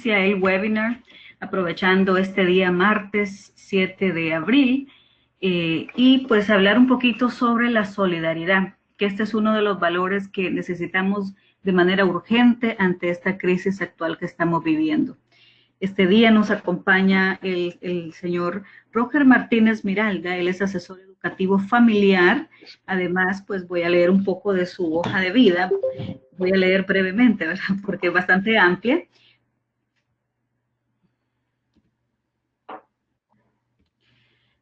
inicia el webinar aprovechando este día martes 7 de abril y pues hablar un poquito sobre la solidaridad, que este es uno de los valores que necesitamos de manera urgente ante esta crisis actual que estamos viviendo. Este día nos acompaña el señor Roger Martínez Miralda, él es asesor educativo familiar. Además, pues voy a leer un poco de su hoja de vida. Voy a leer brevemente, ¿verdad? Porque es bastante amplia.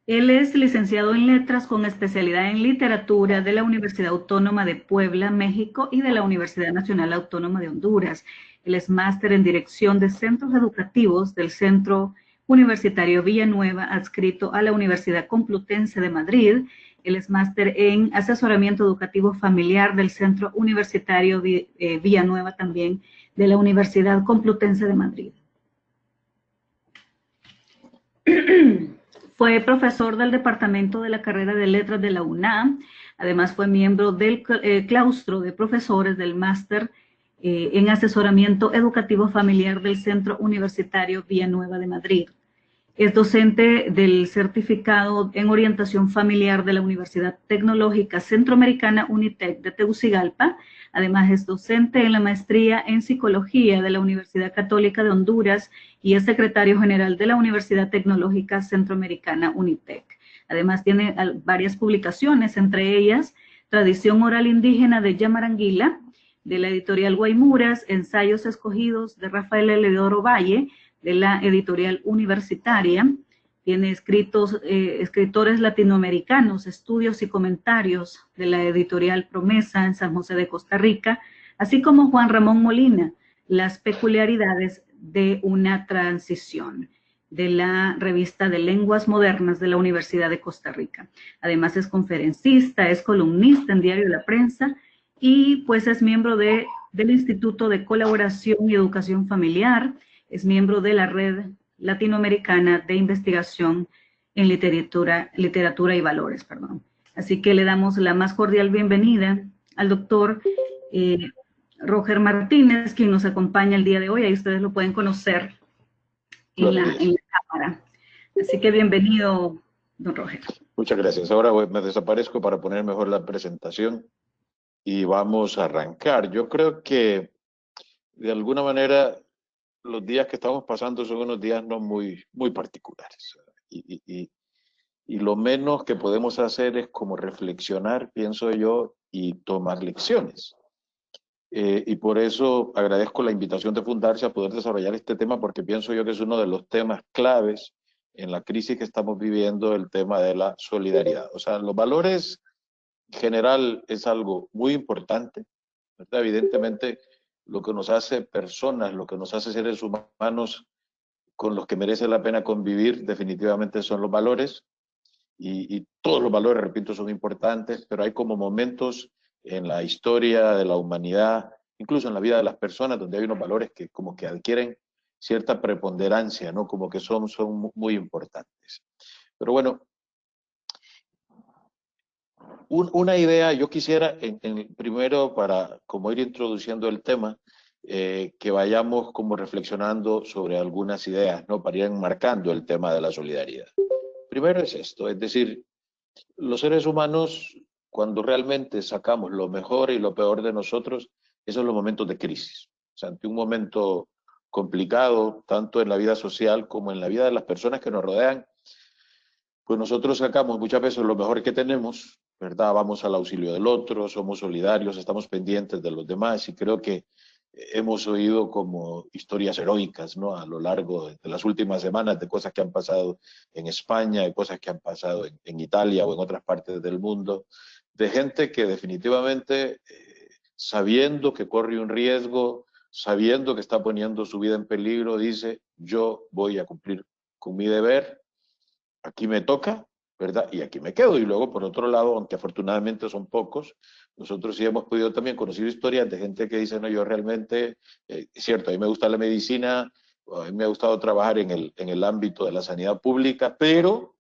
Él es licenciado en Letras con especialidad en Literatura de la Universidad Autónoma de Puebla, México, y de la Universidad Nacional Autónoma de Honduras. Él es máster en Dirección de Centros Educativos del Centro Universitario Villanueva, adscrito a la Universidad Complutense de Madrid. Él es máster en Asesoramiento Educativo Familiar del Centro Universitario Villanueva, también de la Universidad Complutense de Madrid. Fue profesor del Departamento de la Carrera de Letras de la UNAM. Además fue miembro del claustro de profesores del máster en Asesoramiento Educativo Familiar del Centro Universitario Villanueva de Madrid. Es docente del certificado en orientación familiar de la Universidad Tecnológica Centroamericana UNITEC de Tegucigalpa. Además es docente en la maestría en psicología de la Universidad Católica de Honduras y es secretario general de la Universidad Tecnológica Centroamericana UNITEC. Además tiene varias publicaciones, entre ellas Tradición Oral Indígena de Yamaranguila, de la editorial Guaymuras, Ensayos Escogidos de Rafael Eleodoro Valle, de la editorial Universitaria. Tiene escritores latinoamericanos, estudios y comentarios de la editorial Promesa en San José de Costa Rica, así como Juan Ramón Molina, Las peculiaridades de una transición, de la revista de Lenguas Modernas de la Universidad de Costa Rica. Además es conferencista, es columnista en Diario de la Prensa y pues es miembro del Instituto de Colaboración y Educación Familiar. Es miembro de la Red Latinoamericana de Investigación en Literatura y Valores. Así que le damos la más cordial bienvenida al doctor Roger Martínez, quien nos acompaña el día de hoy. Ahí ustedes lo pueden conocer en la cámara. Así que bienvenido, don Roger. Muchas gracias. Ahora me desaparezco para poner mejor la presentación y vamos a arrancar. Yo creo que de alguna manera los días que estamos pasando son unos días no muy particulares. Y lo menos que podemos hacer es como reflexionar, pienso yo, y tomar lecciones. Y por eso agradezco la invitación de Fundarse a poder desarrollar este tema, porque pienso yo que es uno de los temas claves en la crisis que estamos viviendo, el tema de la solidaridad. O sea, los valores en general es algo muy importante, ¿verdad? Evidentemente, lo que nos hace personas, lo que nos hace seres humanos con los que merece la pena convivir, definitivamente son los valores. Y todos los valores, repito, son importantes, pero hay como momentos en la historia de la humanidad, incluso en la vida de las personas, donde hay unos valores que como que adquieren cierta preponderancia, ¿no? Como que son muy importantes. Pero bueno, una idea, yo quisiera, primero para como ir introduciendo el tema, que vayamos como reflexionando sobre algunas ideas, ¿no? Para ir enmarcando el tema de la solidaridad. Primero es esto, es decir, los seres humanos, cuando realmente sacamos lo mejor y lo peor de nosotros, esos son los momentos de crisis. O sea, ante un momento complicado, tanto en la vida social como en la vida de las personas que nos rodean, pues nosotros sacamos muchas veces lo mejor que tenemos, ¿verdad? Vamos al auxilio del otro, somos solidarios, estamos pendientes de los demás y creo que hemos oído como historias heroicas, ¿no? A lo largo de las últimas semanas de cosas que han pasado en España, de cosas que han pasado en Italia o en otras partes del mundo, de gente que definitivamente, sabiendo que corre un riesgo, sabiendo que está poniendo su vida en peligro, dice, yo voy a cumplir con mi deber, aquí me toca, ¿verdad? Y aquí me quedo. Y luego, por otro lado, aunque afortunadamente son pocos, nosotros sí hemos podido también conocer historias de gente que dice, no, yo realmente, es cierto, a mí me gusta la medicina, a mí me ha gustado trabajar en el ámbito de la sanidad pública, pero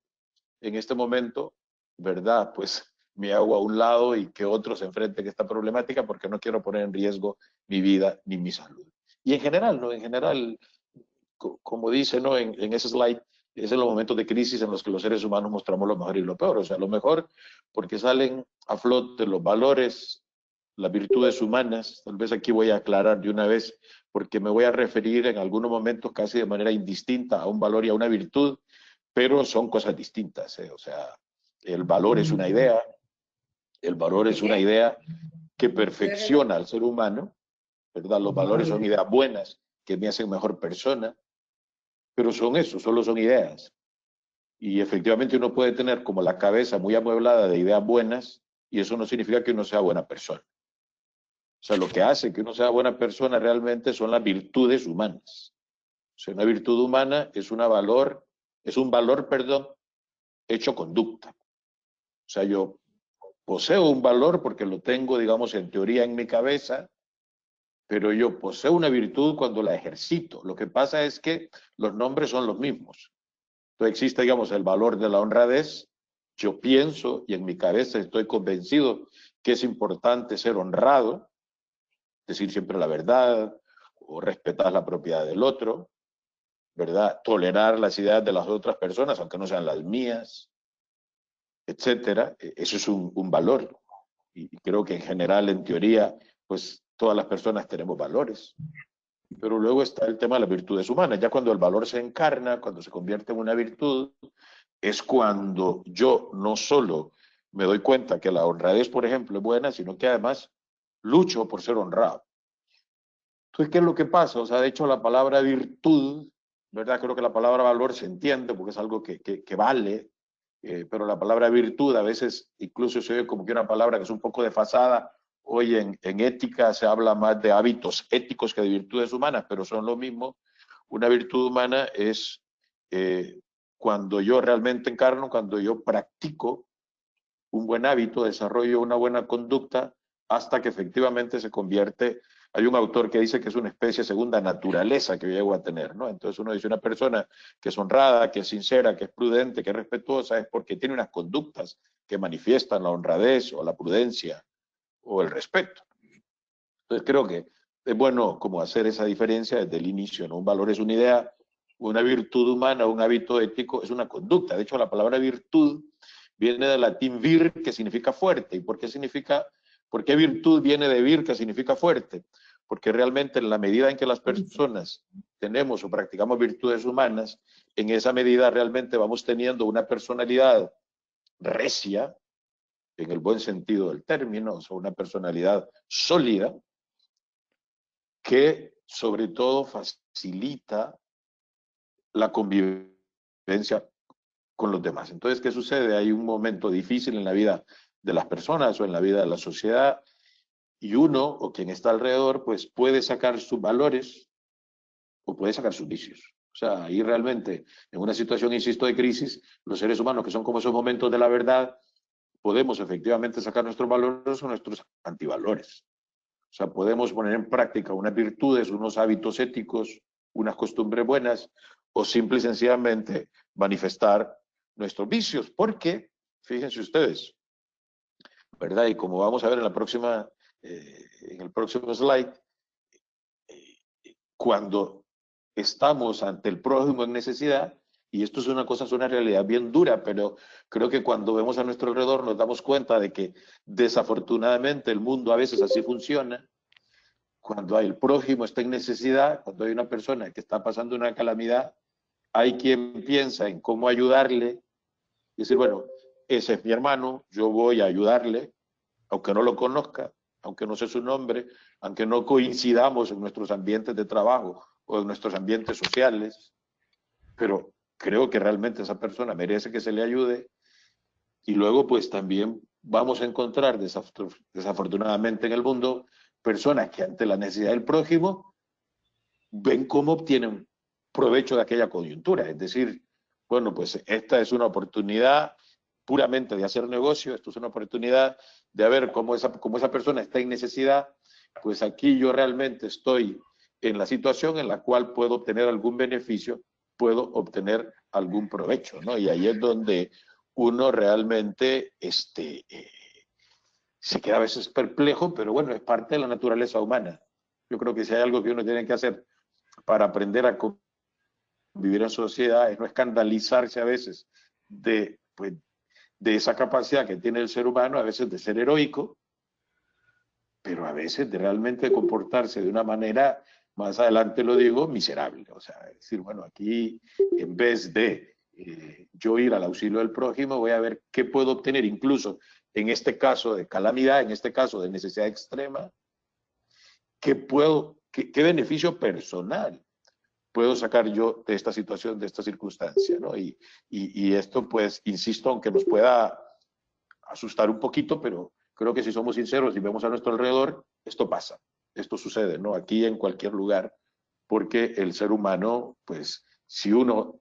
en este momento, ¿verdad? Pues me hago a un lado y que otros se enfrenten a esta problemática porque no quiero poner en riesgo mi vida ni mi salud. Y en general, ¿no? En general, como dice, ¿no? En ese slide, es en los momentos de crisis en los que los seres humanos mostramos lo mejor y lo peor. O sea, lo mejor porque salen a flote los valores, las virtudes humanas. Tal vez aquí voy a aclarar de una vez, porque me voy a referir en algunos momentos casi de manera indistinta a un valor y a una virtud, pero son cosas distintas, ¿eh? O sea, el valor es una idea, el valor es una idea que perfecciona al ser humano, ¿verdad? Los valores son ideas buenas que me hacen mejor persona, pero son eso, solo son ideas. Y efectivamente uno puede tener como la cabeza muy amueblada de ideas buenas y eso no significa que uno sea buena persona. O sea, lo que hace que uno sea buena persona realmente son las virtudes humanas. O sea, una virtud humana es un valor, perdón, hecho conducta. O sea, yo poseo un valor porque lo tengo, digamos, en teoría en mi cabeza, pero yo poseo una virtud cuando la ejercito. Lo que pasa es que los nombres son los mismos. Entonces existe, digamos, el valor de la honradez. Yo pienso y en mi cabeza estoy convencido que es importante ser honrado, decir siempre la verdad o respetar la propiedad del otro, ¿verdad? Tolerar las ideas de las otras personas, aunque no sean las mías, etcétera. Eso es un valor. Y creo que en general, en teoría, pues todas las personas tenemos valores. Pero luego está el tema de las virtudes humanas. Ya cuando el valor se encarna, cuando se convierte en una virtud, es cuando yo no solo me doy cuenta que la honradez, por ejemplo, es buena, sino que además lucho por ser honrado. Entonces, ¿qué es lo que pasa? O sea, de hecho, la palabra virtud, ¿verdad? Creo que la palabra valor se entiende porque es algo que vale, pero la palabra virtud a veces incluso se ve como que una palabra que es un poco desfasada. Hoy en ética se habla más de hábitos éticos que de virtudes humanas, pero son lo mismo. Una virtud humana es cuando yo realmente encarno, cuando yo practico un buen hábito, desarrollo una buena conducta, hasta que efectivamente se convierte. Hay un autor que dice que es una especie de segunda naturaleza que yo llego a tener, ¿no? Entonces uno dice, una persona que es honrada, que es sincera, que es prudente, que es respetuosa, es porque tiene unas conductas que manifiestan la honradez o la prudencia o el respeto. Entonces creo que es bueno como hacer esa diferencia desde el inicio, ¿no? Un valor es una idea, una virtud humana, un hábito ético es una conducta. De hecho, la palabra virtud viene del latín vir, que significa fuerte. ¿Y por qué virtud viene de vir, que significa fuerte? Porque realmente en la medida en que las personas tenemos o practicamos virtudes humanas, en esa medida realmente vamos teniendo una personalidad recia, en el buen sentido del término, o sea, una personalidad sólida, que sobre todo facilita la convivencia con los demás. Entonces, ¿qué sucede? Hay un momento difícil en la vida de las personas o en la vida de la sociedad y uno o quien está alrededor pues puede sacar sus valores o puede sacar sus vicios. O sea, ahí realmente en una situación, insisto, de crisis, los seres humanos que son como esos momentos de la verdad, podemos efectivamente sacar nuestros valores o nuestros antivalores. O sea, podemos poner en práctica unas virtudes, unos hábitos éticos, unas costumbres buenas, o simple y sencillamente manifestar nuestros vicios. Porque, fíjense ustedes, ¿verdad? Y como vamos a ver en el próximo slide, cuando estamos ante el prójimo en necesidad, y esto es una realidad bien dura, pero creo que cuando vemos a nuestro alrededor nos damos cuenta de que desafortunadamente el mundo a veces así funciona. Cuando el prójimo está en necesidad, cuando hay una persona que está pasando una calamidad, hay quien piensa en cómo ayudarle y decir, bueno, ese es mi hermano, yo voy a ayudarle, aunque no lo conozca, aunque no sé su nombre, aunque no coincidamos en nuestros ambientes de trabajo o en nuestros ambientes sociales, pero creo que realmente esa persona merece que se le ayude. Y luego pues también vamos a encontrar desafortunadamente en el mundo personas que ante la necesidad del prójimo ven cómo obtienen provecho de aquella coyuntura. Es decir, bueno, pues esta es una oportunidad puramente de hacer negocio, esto es una oportunidad de ver cómo esa persona está en necesidad, pues aquí yo realmente estoy en la situación en la cual puedo obtener algún beneficio, puedo obtener algún provecho, ¿no? Y ahí es donde uno realmente se queda a veces perplejo, pero bueno, es parte de la naturaleza humana. Yo creo que si hay algo que uno tiene que hacer para aprender a vivir en sociedad, es no escandalizarse a veces de, pues, de esa capacidad que tiene el ser humano, a veces de ser heroico, pero a veces de realmente comportarse de una manera, más adelante lo digo, miserable. O sea, es decir, bueno, aquí en vez de yo ir al auxilio del prójimo, voy a ver qué puedo obtener, incluso en este caso de calamidad, en este caso de necesidad extrema, qué beneficio personal puedo sacar yo de esta situación, de esta circunstancia, ¿no? Y esto, pues, insisto, aunque nos pueda asustar un poquito, pero creo que si somos sinceros y vemos a nuestro alrededor, esto pasa, esto sucede, ¿no? Aquí en cualquier lugar, porque el ser humano, pues, si uno,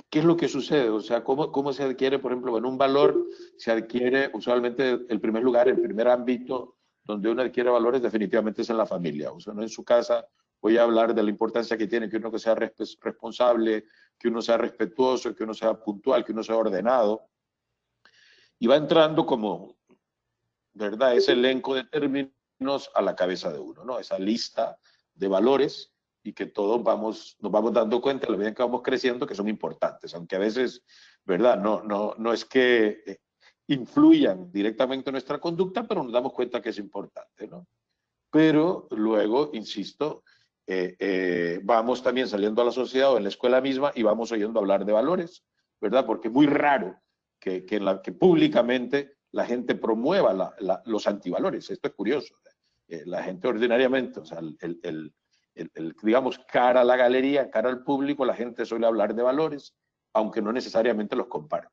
¿qué es lo que sucede? O sea, ¿cómo se adquiere, por ejemplo, en un valor se adquiere usualmente el primer lugar, el primer ámbito donde uno adquiere valores definitivamente es en la familia, o sea, no en su casa. Voy a hablar de la importancia que tiene que uno que sea responsable, que uno sea respetuoso, que uno sea puntual, que uno sea ordenado. Y va entrando como, ¿verdad? Ese elenco de términos a la cabeza de uno, ¿no? Esa lista de valores y que todos nos vamos dando cuenta a la medida que vamos creciendo que son importantes, aunque a veces, ¿verdad? No es que influyan directamente en nuestra conducta, pero nos damos cuenta que es importante, ¿no? Pero luego, insisto, vamos también saliendo a la sociedad o en la escuela misma y vamos oyendo hablar de valores, ¿verdad? Porque es muy raro que públicamente la gente promueva los antivalores. Esto es curioso. La gente ordinariamente, o sea, digamos, cara a la galería, cara al público, la gente suele hablar de valores, aunque no necesariamente los comparta.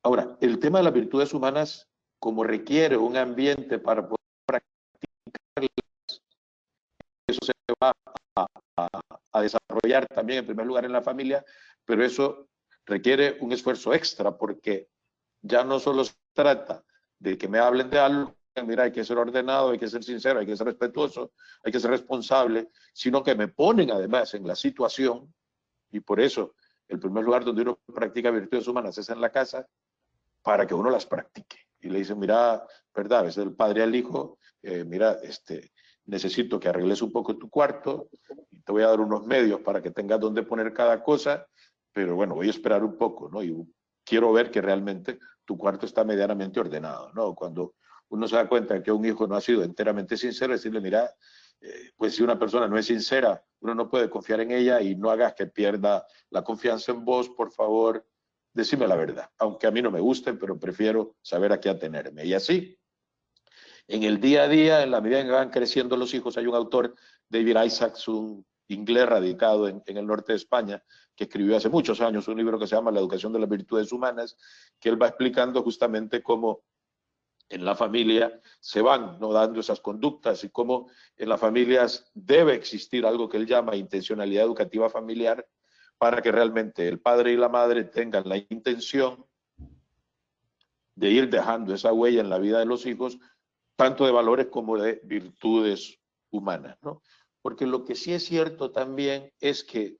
Ahora, el tema de las virtudes humanas, como requiere un ambiente para poder eso se va a desarrollar también en primer lugar en la familia, pero eso requiere un esfuerzo extra porque ya no solo se trata de que me hablen de algo, mira, hay que ser ordenado, hay que ser sincero, hay que ser respetuoso, hay que ser responsable, sino que me ponen además en la situación, y por eso el primer lugar donde uno practica virtudes humanas es en la casa, para que uno las practique. Y le dicen, mira, ¿verdad? A veces el padre al hijo, mira, necesito que arregles un poco tu cuarto, y te voy a dar unos medios para que tengas donde poner cada cosa, pero bueno, voy a esperar un poco, ¿no? Y quiero ver que realmente tu cuarto está medianamente ordenado, ¿no? Cuando uno se da cuenta de que un hijo no ha sido enteramente sincero, decirle, mira, pues si una persona no es sincera, uno no puede confiar en ella y no hagas que pierda la confianza en vos, por favor, decime la verdad, aunque a mí no me guste, pero prefiero saber a qué atenerme. Y así, en el día a día, en la medida en que van creciendo los hijos, hay un autor, David Isaacs, un inglés radicado en el norte de España, que escribió hace muchos años un libro que se llama La educación de las virtudes humanas, que él va explicando justamente cómo en la familia se van no dando esas conductas y cómo en las familias debe existir algo que él llama intencionalidad educativa familiar para que realmente el padre y la madre tengan la intención de ir dejando esa huella en la vida de los hijos, tanto de valores como de virtudes humanas, ¿no? Porque lo que sí es cierto también es que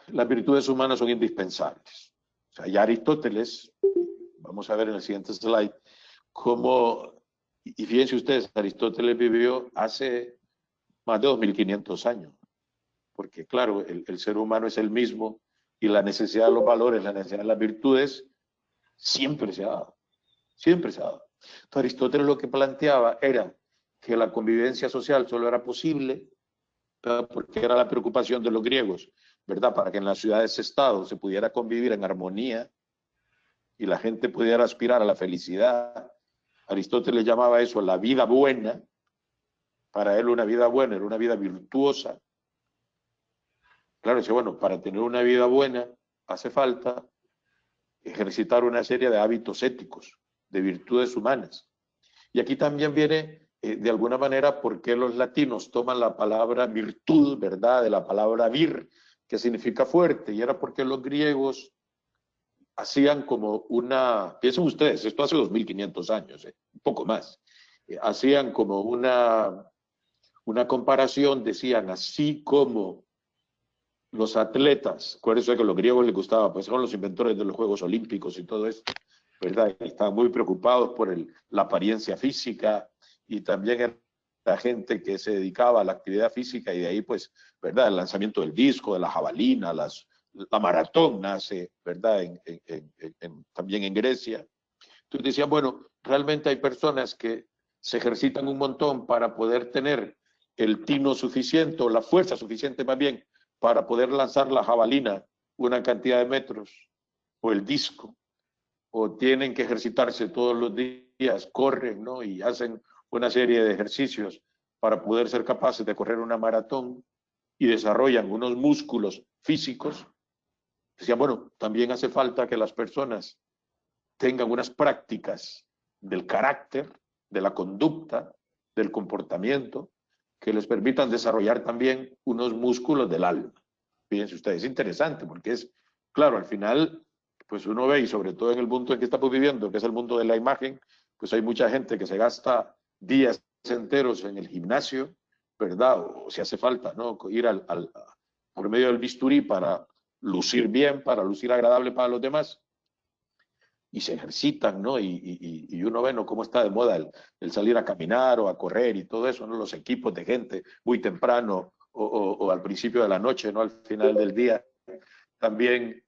las virtudes humanas son indispensables. O sea, ya Aristóteles, vamos a ver en el siguiente slide, cómo, y fíjense ustedes, Aristóteles vivió hace más de 2500 años, porque claro, el ser humano es el mismo y la necesidad de los valores, la necesidad de las virtudes, siempre se ha dado, siempre se ha dado. Entonces Aristóteles lo que planteaba era que la convivencia social solo era posible, ¿verdad? Porque era la preocupación de los griegos, ¿verdad? Para que en las ciudades-estado se pudiera convivir en armonía y la gente pudiera aspirar a la felicidad. Aristóteles llamaba eso la vida buena. Para él una vida buena era una vida virtuosa. Claro, dice, bueno, para tener una vida buena hace falta ejercitar una serie de hábitos éticos, de virtudes humanas. Y aquí también viene, de alguna manera, por qué los latinos toman la palabra virtud, ¿verdad? De la palabra vir, que significa fuerte, y era porque los griegos hacían como piensen ustedes, esto hace 2500 años, un poco más, hacían como una comparación, decían, así como los atletas, por eso es que a los griegos les gustaba, pues son los inventores de los Juegos Olímpicos y todo esto, ¿verdad? Y estaban muy preocupados por la apariencia física y también eran gente que se dedicaba a la actividad física y de ahí, pues, ¿verdad? El lanzamiento del disco, de la jabalina, la maratón nace, ¿verdad? También en Grecia. Entonces decían, bueno, realmente hay personas que se ejercitan un montón para poder tener el tino suficiente o la fuerza suficiente más bien para poder lanzar la jabalina una cantidad de metros o el disco, o tienen que ejercitarse todos los días, corren, ¿no? Y hacen una serie de ejercicios para poder ser capaces de correr una maratón y desarrollan unos músculos físicos. Decían, bueno, también hace falta que las personas tengan unas prácticas del carácter, de la conducta, del comportamiento, que les permitan desarrollar también unos músculos del alma. Fíjense ustedes, es interesante porque es, claro, al final, pues uno ve, y sobre todo en el mundo en que estamos viviendo, que es el mundo de la imagen, pues hay mucha gente que se gasta días enteros en el gimnasio, ¿verdad? O si hace falta, ¿no? Ir por medio del bisturí para lucir bien, para lucir agradable para los demás, y se ejercitan, ¿no? Y uno ve, ¿no?, cómo está de moda el salir a caminar o a correr y todo eso, ¿no? Los equipos de gente muy temprano o al principio de la noche, ¿no? Al final del día, también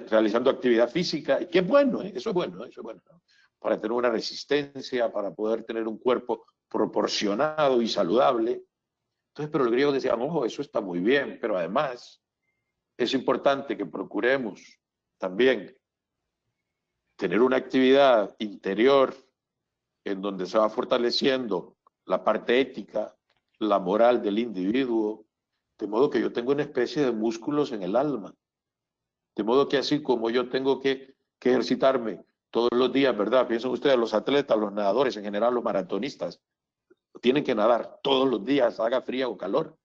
realizando actividad física, y qué bueno, ¿eh? Eso es bueno, eso es bueno, ¿no? Para tener una resistencia, para poder tener un cuerpo proporcionado y saludable. Entonces, pero los griegos decían, ojo, eso está muy bien, pero además es importante que procuremos también tener una actividad interior en donde se va fortaleciendo la parte ética, la moral del individuo, de modo que yo tengo una especie de músculos en el alma. De modo que así como yo tengo que ejercitarme todos los días, ¿verdad? Piensen ustedes, los atletas, los nadadores, en general los maratonistas, tienen que nadar todos los días, haga frío o calor,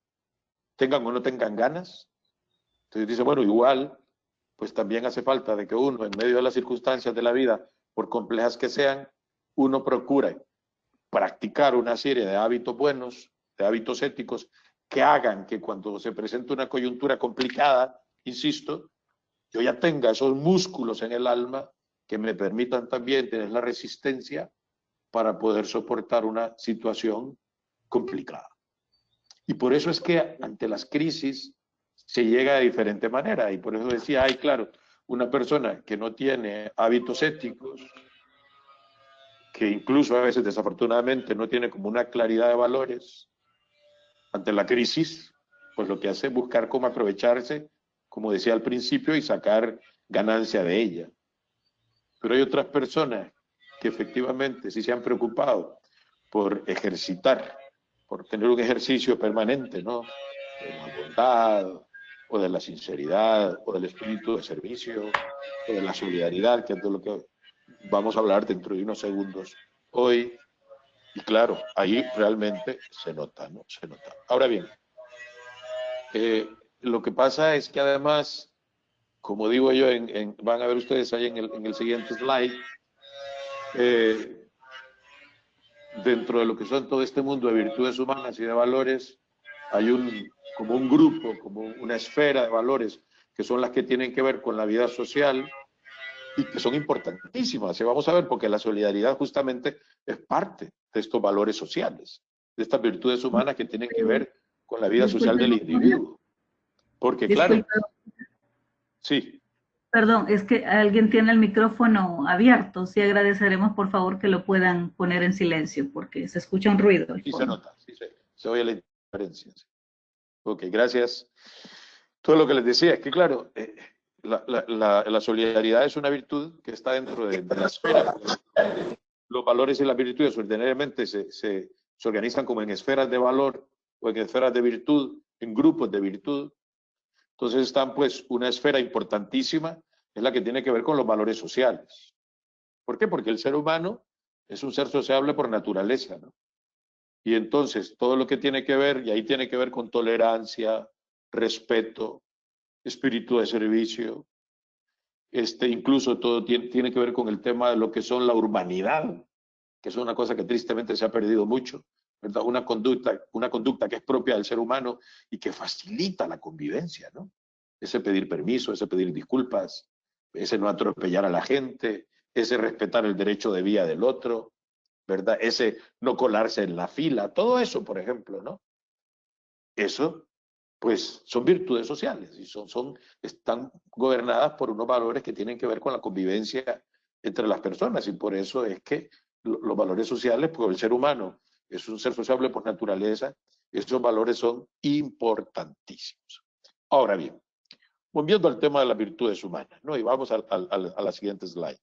tengan o no tengan ganas. Entonces dice, bueno, igual, pues también hace falta de que uno, en medio de las circunstancias de la vida, por complejas que sean, uno procure practicar una serie de hábitos buenos, de hábitos éticos, que hagan que cuando se presente una coyuntura complicada, insisto, yo ya tenga esos músculos en el alma que me permitan también tener la resistencia para poder soportar una situación complicada. Y por eso es que ante las crisis se llega de diferente manera. Y por eso decía, ay, claro, una persona que no tiene hábitos éticos, que incluso a veces desafortunadamente no tiene como una claridad de valores, ante la crisis, pues lo que hace es buscar cómo aprovecharse, como decía al principio, y sacar ganancia de ella. Pero hay otras personas que efectivamente sí se han preocupado por ejercitar, por tener un ejercicio permanente, ¿no? De la bondad, o de la sinceridad, o del espíritu de servicio, o de la solidaridad, que es de lo que vamos a hablar dentro de unos segundos hoy. Y claro, ahí realmente se nota, ¿no? Se nota. Ahora bien, lo que pasa es que además, como digo yo, van a ver ustedes ahí en el siguiente slide, dentro de lo que son todo este mundo de virtudes humanas y de valores, hay como un grupo, como una esfera de valores que son las que tienen que ver con la vida social y que son importantísimas. Y vamos a ver, porque la solidaridad justamente es parte de estos valores sociales, de estas virtudes humanas que tienen que ver con la vida social del individuo. Porque claro, sí. Perdón, es que alguien tiene el micrófono abierto. Sí, agradeceremos por favor que lo puedan poner en silencio porque se escucha un ruido. Sí se nota, sí se oye la diferencia. Ok, gracias. Todo lo que les decía es que claro, la solidaridad es una virtud que está dentro de la esfera. Los valores y las virtudes ordinariamente se organizan como en esferas de valor o en esferas de virtud, en grupos de virtud. Entonces están pues una esfera importantísima, es la que tiene que ver con los valores sociales. ¿Por qué? Porque el ser humano es un ser sociable por naturaleza, ¿no? Y entonces todo lo que tiene que ver, y ahí tiene que ver con tolerancia, respeto, espíritu de servicio, incluso todo tiene que ver con el tema de lo que son la urbanidad, que es una cosa que tristemente se ha perdido mucho, ¿verdad? Una conducta que es propia del ser humano y que facilita la convivencia, ¿no? Ese pedir permiso, ese pedir disculpas, ese no atropellar a la gente, ese respetar el derecho de vía del otro, ¿verdad? Ese no colarse en la fila, todo eso, por ejemplo, ¿no? Eso, pues, son virtudes sociales y están gobernadas por unos valores que tienen que ver con la convivencia entre las personas, y por eso es que los valores sociales, pues el ser humano es un ser sociable por naturaleza, esos valores son importantísimos. Ahora bien, volviendo al tema de las virtudes humanas, ¿no? Y vamos a la siguiente slide.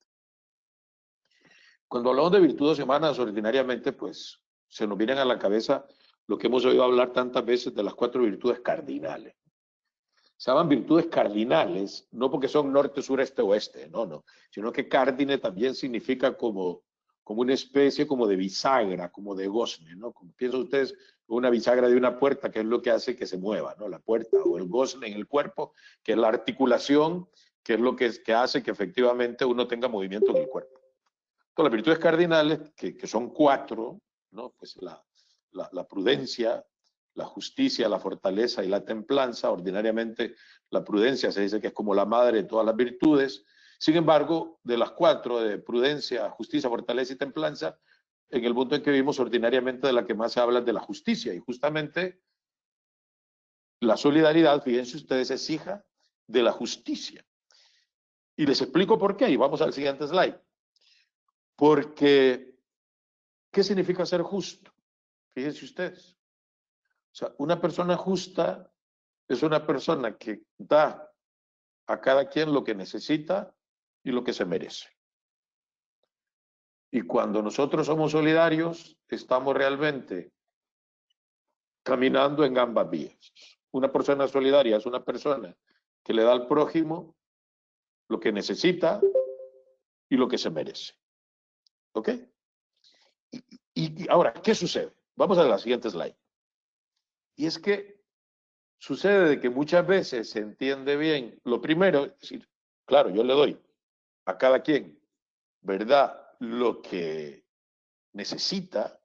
Cuando hablamos de virtudes humanas, ordinariamente, pues, se nos vienen a la cabeza lo que hemos oído hablar tantas veces de las 4 virtudes cardinales. Se llaman virtudes cardinales, no porque son norte, sur, este, oeste, no, sino que cardine también significa como una especie como de bisagra, como de gozne, ¿no? Como piensan ustedes, una bisagra de una puerta, que es lo que hace que se mueva, ¿no? La puerta, o el gozne en el cuerpo, que es la articulación, que es lo que hace que efectivamente uno tenga movimiento en el cuerpo. Entonces, las virtudes cardinales, que son 4, ¿no? Pues la prudencia, la justicia, la fortaleza y la templanza. Ordinariamente, la prudencia se dice que es como la madre de todas las virtudes. Sin embargo, de las 4, de prudencia, justicia, fortaleza y templanza, en el punto en que vivimos, ordinariamente de la que más se habla es de la justicia. Y justamente la solidaridad, fíjense ustedes, es hija de la justicia. Y les explico por qué, y vamos al siguiente slide. Porque, ¿qué significa ser justo? Fíjense ustedes. O sea, una persona justa es una persona que da a cada quien lo que necesita y lo que se merece. Y cuando nosotros somos solidarios, estamos realmente caminando en ambas vías. Una persona solidaria es una persona que le da al prójimo lo que necesita y lo que se merece. ¿Ok? Y ahora, ¿qué sucede? Vamos a la siguiente slide. Y es que sucede de que muchas veces se entiende bien. Lo primero es decir, claro, yo le doy a cada quien, ¿verdad?, lo que necesita,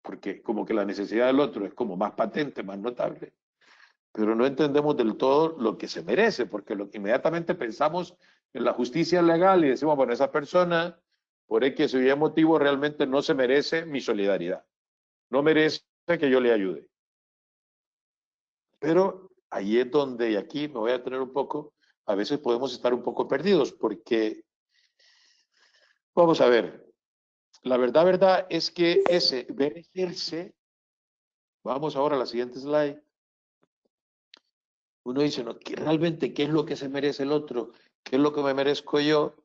porque como que la necesidad del otro es como más patente, más notable, pero no entendemos del todo lo que se merece, porque inmediatamente pensamos en la justicia legal y decimos, bueno, esa persona, por X o Y motivo, realmente no se merece mi solidaridad, no merece que yo le ayude. Pero ahí es donde, y aquí me voy a tener un poco, a veces podemos estar un poco perdidos, porque, vamos a ver, la verdad es que ese merecerse, vamos ahora a la siguiente slide, uno dice, no, ¿qué realmente qué es lo que se merece el otro? ¿Qué es lo que me merezco yo?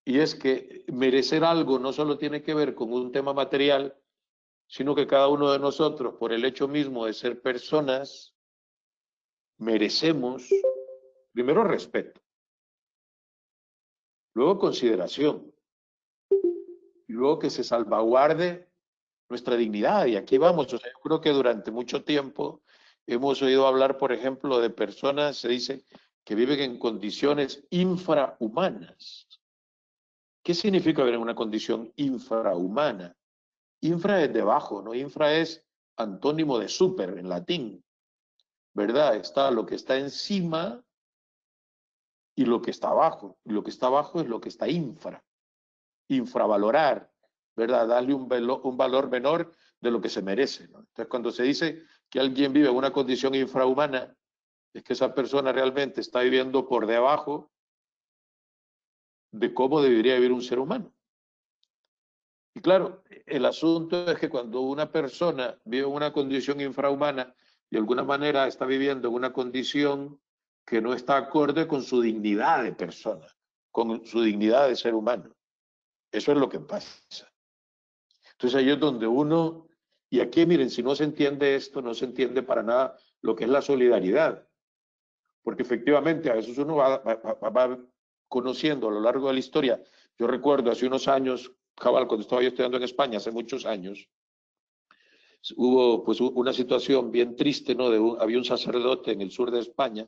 Y es que merecer algo no solo tiene que ver con un tema material, sino que cada uno de nosotros, por el hecho mismo de ser personas, merecemos primero respeto, luego consideración, y luego que se salvaguarde nuestra dignidad. Y aquí vamos, o sea, yo creo que durante mucho tiempo hemos oído hablar, por ejemplo, de personas, se dice, que viven en condiciones infrahumanas. ¿Qué significa vivir en una condición infrahumana? Infra es debajo, ¿no? Infra es antónimo de super en latín, ¿verdad? Está lo que está encima y lo que está abajo. Y lo que está abajo es lo que está infravalorar, ¿verdad? Darle un valor menor de lo que se merece, ¿no? Entonces, cuando se dice que alguien vive en una condición infrahumana, es que esa persona realmente está viviendo por debajo de cómo debería vivir un ser humano. Y claro, el asunto es que cuando una persona vive en una condición infrahumana, de alguna manera está viviendo en una condición que no está acorde con su dignidad de persona, con su dignidad de ser humano. Eso es lo que pasa. Entonces ahí es donde uno, y aquí miren, si no se entiende esto, no se entiende para nada lo que es la solidaridad. Porque efectivamente a veces uno va conociendo a lo largo de la historia. Yo recuerdo hace unos años, cabal, cuando estaba yo estudiando en España, hace muchos años, hubo pues una situación bien triste, ¿no? Había un sacerdote en el sur de España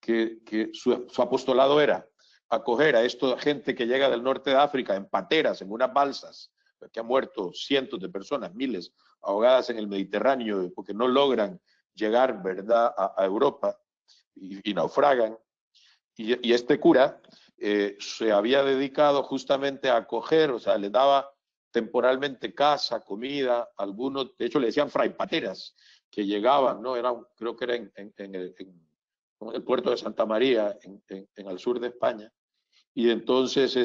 que su apostolado era acoger a esta gente que llega del norte de África en pateras, en unas balsas, que han muerto cientos de personas, miles, ahogadas en el Mediterráneo porque no logran llegar, ¿verdad?, a Europa y naufragan. Y este cura se había dedicado justamente a acoger, o sea, les daba temporalmente casa, comida, algunos, de hecho le decían fraipateras, que llegaban, ¿no? Creo que era en el puerto de Santa María, en el sur de España, y entonces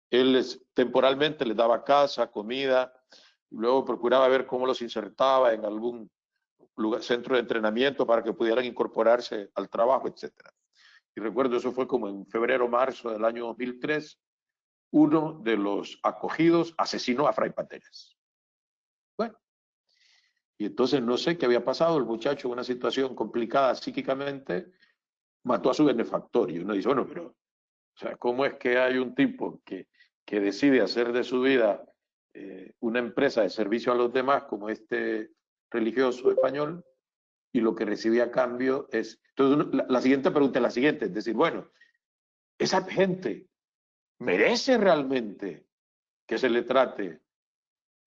él temporalmente les daba casa, comida, y luego procuraba ver cómo los insertaba en algún centro de entrenamiento para que pudieran incorporarse al trabajo, etcétera. Y recuerdo, eso fue como en febrero, marzo del año 2003, uno de los acogidos asesinó a Fray Pateras. Bueno, y entonces no sé qué había pasado, el muchacho en una situación complicada psíquicamente mató a su benefactor. Y uno dice, bueno, pero, o sea, ¿cómo es que hay un tipo que decide hacer de su vida una empresa de servicio a los demás, como este religioso español, y lo que recibe a cambio es... Entonces, la siguiente pregunta es la siguiente, es decir, bueno, esa gente merece realmente que se le trate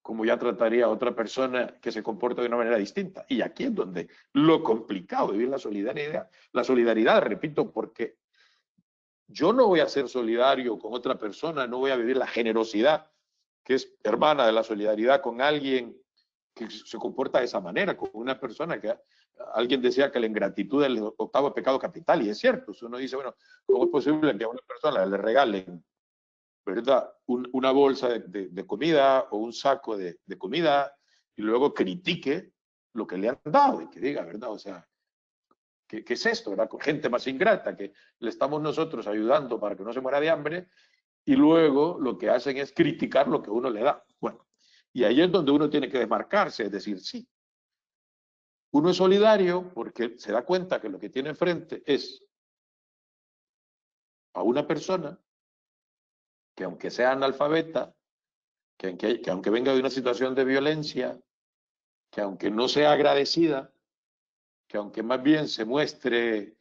como ya trataría a otra persona que se comporta de una manera distinta. Y aquí es donde lo complicado de vivir la solidaridad. La solidaridad, repito, porque yo no voy a ser solidario con otra persona, no voy a vivir la generosidad, que es hermana de la solidaridad, con alguien que se comporta de esa manera, con una persona que alguien decía que la ingratitud es el octavo pecado capital, y es cierto. Uno dice, bueno, ¿cómo es posible que a una persona le regalen, ¿verdad?, una bolsa de comida o un saco de comida y luego critique lo que le han dado y que diga, ¿verdad? O sea, ¿qué es esto, verdad? Con gente más ingrata que le estamos nosotros ayudando para que no se muera de hambre y luego lo que hacen es criticar lo que uno le da. Bueno, y ahí es donde uno tiene que desmarcarse, es decir, sí, uno es solidario porque se da cuenta que lo que tiene enfrente es a una persona que aunque sea analfabeta, que aunque venga de una situación de violencia, que aunque no sea agradecida, que aunque más bien se muestre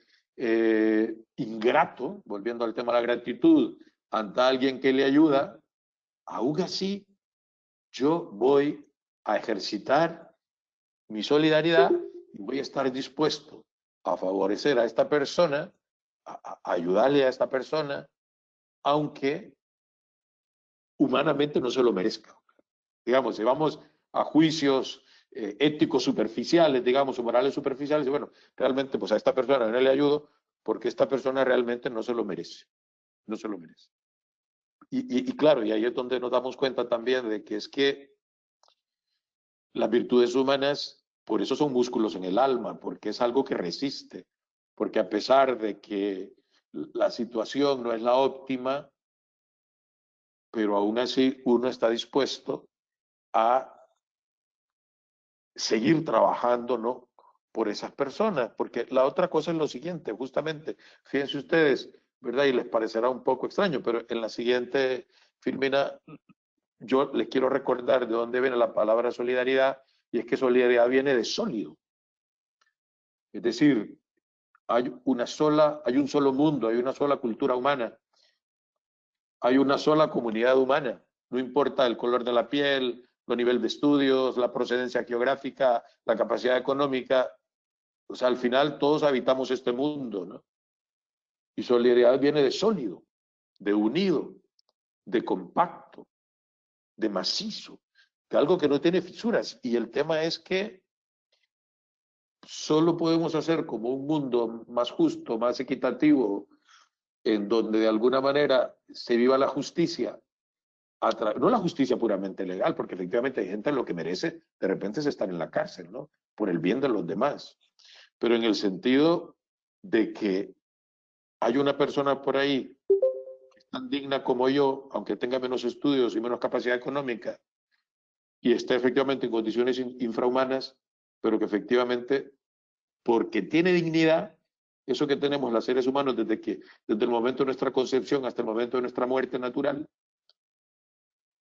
ingrato, volviendo al tema de la gratitud, ante alguien que le ayuda, aún así yo voy a ejercitar mi solidaridad y voy a estar dispuesto a favorecer a esta persona, a ayudarle a esta persona, aunque humanamente no se lo merezca. Digamos, si vamos a juicios éticos superficiales, digamos, o morales superficiales, y bueno, realmente pues a esta persona no le ayudo porque esta persona realmente no se lo merece, no se lo merece. Y claro, y ahí es donde nos damos cuenta también de que es que las virtudes humanas, por eso son músculos en el alma, porque es algo que resiste, porque a pesar de que la situación no es la óptima, pero aún así uno está dispuesto a seguir trabajando, ¿no?, por esas personas, porque la otra cosa es lo siguiente, justamente, fíjense ustedes, ¿verdad? Y les parecerá un poco extraño, pero en la siguiente filmina yo les quiero recordar de dónde viene la palabra solidaridad, y es que solidaridad viene de sólido. Es decir, hay un solo mundo, hay una sola cultura humana, hay una sola comunidad humana, no importa el color de la piel, los niveles de estudios, la procedencia geográfica, la capacidad económica. O sea, al final todos habitamos este mundo, ¿no? Y solidaridad viene de sólido, de unido, de compacto, de macizo, de algo que no tiene fisuras. Y el tema es que solo podemos hacer como un mundo más justo, más equitativo, en donde de alguna manera se viva la justicia, no la justicia puramente legal, porque efectivamente hay gente lo que merece de repente es estar en la cárcel, ¿no?, por el bien de los demás, pero en el sentido de que hay una persona por ahí que es tan digna como yo, aunque tenga menos estudios y menos capacidad económica, y esté efectivamente en condiciones infrahumanas, pero que efectivamente, porque tiene dignidad, eso que tenemos los seres humanos desde el momento de nuestra concepción hasta el momento de nuestra muerte natural,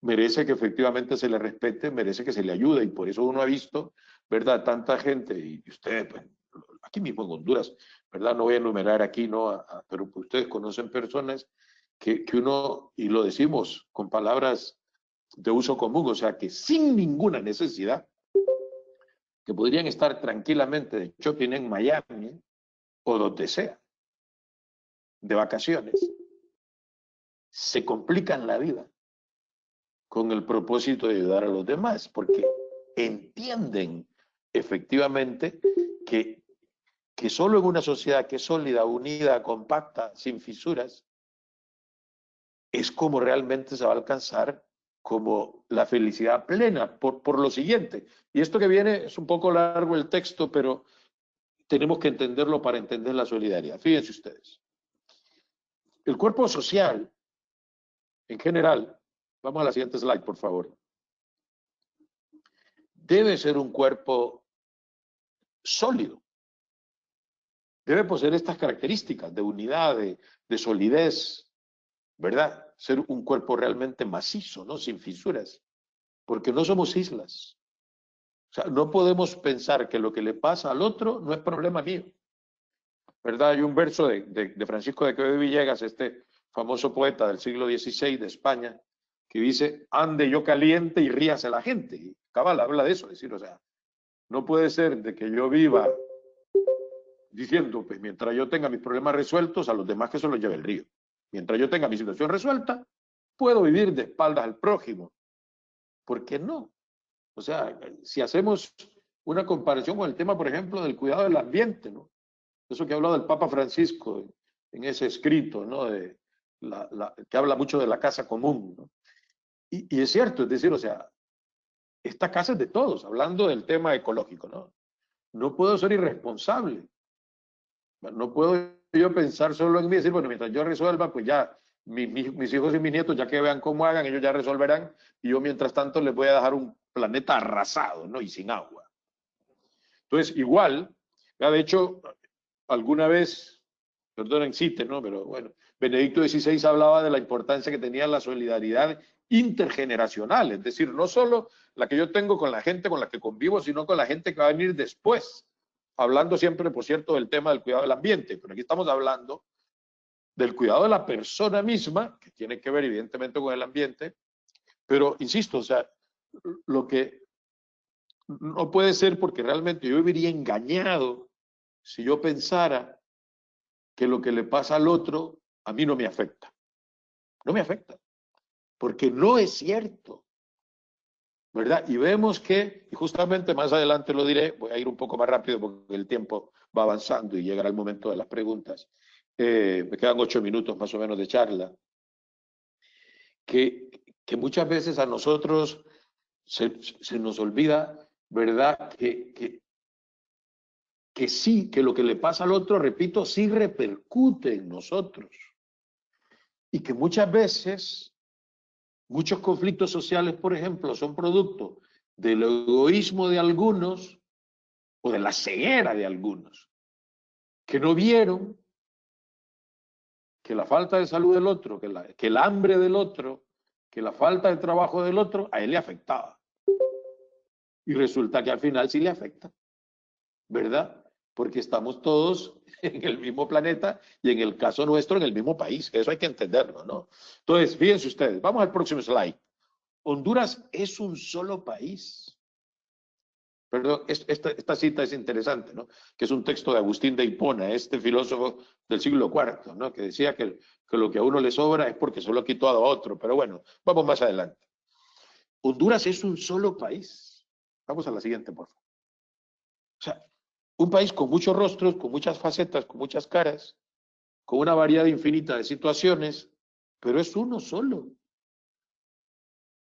merece que efectivamente se le respete, merece que se le ayude, y por eso uno ha visto, ¿verdad?, tanta gente, y ustedes, pues, aquí mismo en Honduras, ¿verdad?, no voy a enumerar aquí, ¿no?, pero ustedes conocen personas que uno, y lo decimos con palabras de uso común, o sea, que sin ninguna necesidad, que podrían estar tranquilamente de shopping en Miami o donde sea, de vacaciones, se complican la vida con el propósito de ayudar a los demás, porque entienden efectivamente que solo en una sociedad que es sólida, unida, compacta, sin fisuras, es como realmente se va a alcanzar como la felicidad plena, por lo siguiente. Y esto que viene es un poco largo el texto, pero tenemos que entenderlo para entender la solidaridad. Fíjense ustedes. El cuerpo social, en general, vamos a la siguiente slide, por favor, debe ser un cuerpo sólido. Debe poseer estas características de unidad, de solidez, ¿verdad? Ser un cuerpo realmente macizo, ¿no? Sin fisuras, porque no somos islas. O sea, no podemos pensar que lo que le pasa al otro no es problema mío, ¿verdad? Hay un verso de Francisco de Quevedo Villegas, este famoso poeta del siglo XVI de España, que dice, ande yo caliente y ríase la gente. Y cabal habla de eso, es decir, o sea, no puede ser de que yo viva diciendo, pues mientras yo tenga mis problemas resueltos, a los demás que se los lleve el río. Mientras yo tenga mi situación resuelta, puedo vivir de espaldas al prójimo. ¿Por qué no? O sea, si hacemos una comparación con el tema, por ejemplo, del cuidado del ambiente, ¿no? Eso que ha hablado el Papa Francisco en ese escrito, ¿no? Que habla mucho de la casa común, ¿no? Y es cierto, es decir, o sea, esta casa es de todos, hablando del tema ecológico, ¿no? No puedo ser irresponsable. No puedo yo pensar solo en mí y decir, bueno, mientras yo resuelva, pues ya, mis hijos y mis nietos, ya que vean cómo hagan, ellos ya resolverán, y yo mientras tanto les voy a dejar un planeta arrasado, ¿no? Y sin agua. Entonces, igual, ya de hecho, alguna vez, perdonen cite, ¿no? Pero bueno, Benedicto XVI hablaba de la importancia que tenía la solidaridad intergeneracional, es decir, no solo la que yo tengo con la gente con la que convivo, sino con la gente que va a venir después. Hablando siempre, por cierto, del tema del cuidado del ambiente, pero aquí estamos hablando del cuidado de la persona misma, que tiene que ver evidentemente con el ambiente, pero insisto, o sea, lo que no puede ser porque realmente yo viviría engañado si yo pensara que lo que le pasa al otro a mí no me afecta. No me afecta, porque no es cierto, ¿verdad? Y vemos que, y justamente más adelante lo diré, voy a ir un poco más rápido porque el tiempo va avanzando y llegará el momento de las preguntas. Me quedan 8 minutos más o menos de charla. Que muchas veces a nosotros se nos olvida, ¿verdad? Que sí, que lo que le pasa al otro, repito, sí repercute en nosotros. Y que muchas veces, muchos conflictos sociales, por ejemplo, son producto del egoísmo de algunos o de la ceguera de algunos, que no vieron que la falta de salud del otro, que el hambre del otro, que la falta de trabajo del otro, a él le afectaba. Y resulta que al final sí le afecta, ¿verdad? Porque estamos todos en el mismo planeta y en el caso nuestro en el mismo país. Eso hay que entenderlo, ¿no? Entonces, fíjense ustedes, vamos al próximo slide. Honduras es un solo país. Perdón, esta cita es interesante, ¿no? Que es un texto de Agustín de Hipona, este filósofo del siglo IV, ¿no? Que decía que lo que a uno le sobra es porque se lo ha quitado a otro. Pero bueno, vamos más adelante. Honduras es un solo país. Vamos a la siguiente, por favor. O sea, un país con muchos rostros, con muchas facetas, con muchas caras, con una variedad infinita de situaciones, pero es uno solo.